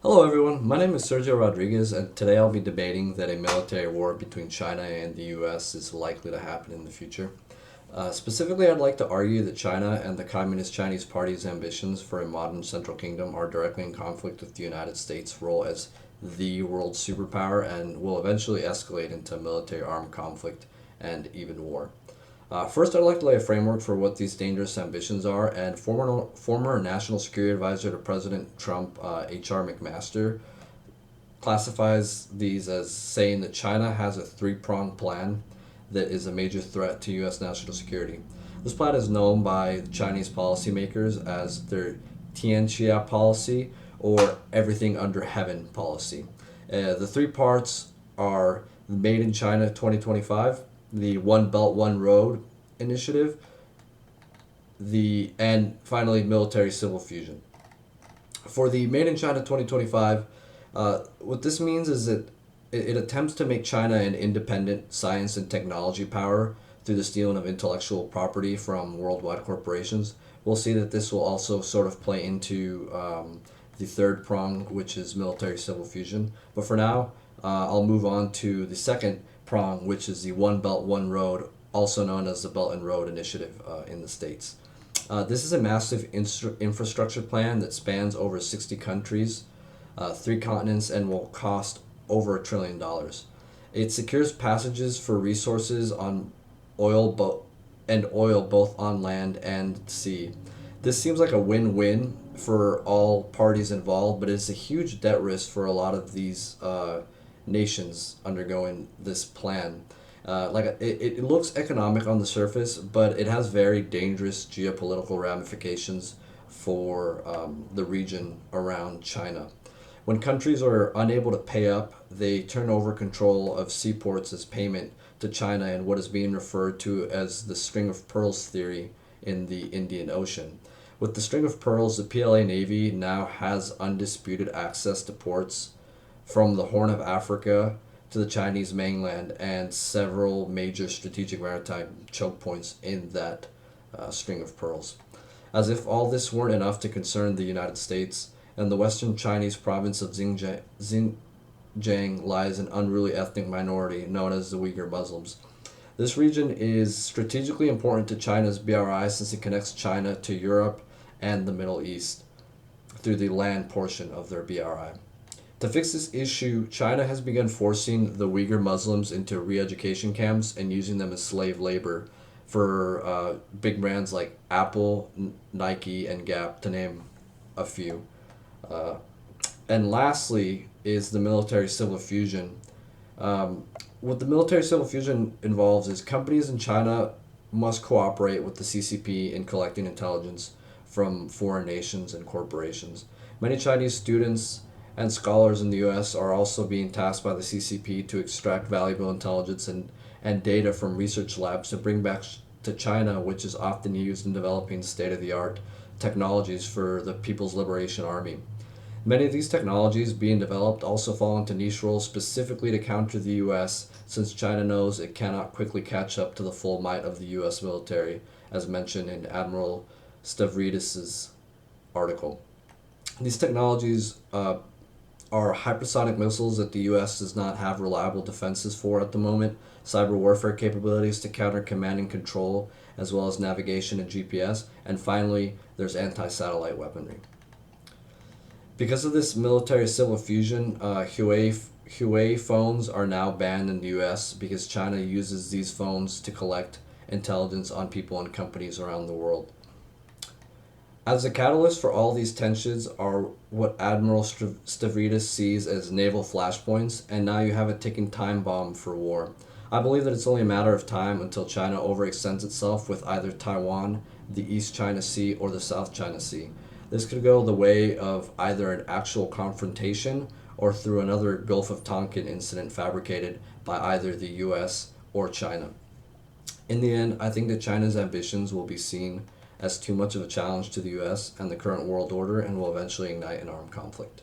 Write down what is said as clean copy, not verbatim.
Hello everyone, my name is Sergio Rodriguez and today I'll be debating that a military war between China and the US is likely to happen in the future. Specifically, I'd like to argue that China and the Communist Chinese Party's ambitions for a modern central kingdom are directly in conflict with the United States' role as the world superpower and will eventually escalate into military armed conflict and even war. First, I'd like to lay a framework for what these dangerous ambitions are, and former National Security Advisor to President Trump, H.R. McMaster, classifies these as saying that China has a three-pronged plan that is a major threat to U.S. national security. This plan is known by Chinese policymakers as their Tianxia policy or everything under heaven policy. The three parts are Made in China 2025, the One Belt One Road initiative, and finally military civil fusion. For the Made in China 2025, what this means is that it attempts to make China an independent science and technology power through the stealing of intellectual property from worldwide corporations. We'll see that this will also sort of play into the third prong, which is military civil fusion. But for now, I'll move on to the second prong, which is the One Belt One Road, also known as the Belt and Road Initiative in the States. This is a massive infrastructure plan that spans over 60 countries, three continents, and will cost over $1 trillion. It secures passages for resources on oil both on land and sea. This seems like a win-win for all parties involved, but it's a huge debt risk for a lot of these nations undergoing this plan. It looks economic on the surface, but it has very dangerous geopolitical ramifications for the region around China. When countries are unable to pay up, they turn over control of seaports as payment to China in what is being referred to as the string of pearls theory in the Indian Ocean. With the string of pearls, the PLA Navy now has undisputed access to ports from the Horn of Africa to the Chinese mainland and several major strategic maritime choke points in that string of pearls. As if all this weren't enough to concern the United States, and the western Chinese province of Xinjiang lies an unruly ethnic minority known as the Uyghur Muslims. This region is strategically important to China's BRI since it connects China to Europe and the Middle East through the land portion of their BRI. To fix this issue, China has begun forcing the Uyghur Muslims into re-education camps and using them as slave labor for big brands like Apple, Nike, and Gap, to name a few. And lastly is the military civil fusion. What the military civil fusion involves is companies in China must cooperate with the CCP in collecting intelligence from foreign nations and corporations. Many Chinese students and scholars in the US are also being tasked by the CCP to extract valuable intelligence and data from research labs to bring back to China, which is often used in developing state-of-the-art technologies for the People's Liberation Army. Many of these technologies being developed also fall into niche roles specifically to counter the US, since China knows it cannot quickly catch up to the full might of the US military, as mentioned in Admiral Stavridis' article. These technologies are hypersonic missiles that the US does not have reliable defenses for at the moment, cyber warfare capabilities to counter command and control, as well as navigation and GPS, and finally, there's anti-satellite weaponry. Because of this military civil fusion, Huawei phones are now banned in the US because China uses these phones to collect intelligence on people and companies around the world. As a catalyst for all these tensions are what Admiral Stavridis sees as naval flashpoints, and now you have a ticking time bomb for war. I believe that it's only a matter of time until China overextends itself with either Taiwan, the East China Sea, or the South China Sea. This could go the way of either an actual confrontation or through another Gulf of Tonkin incident fabricated by either the US or China. In the end, I think that China's ambitions will be seen as too much of a challenge to the US and the current world order and will eventually ignite an armed conflict.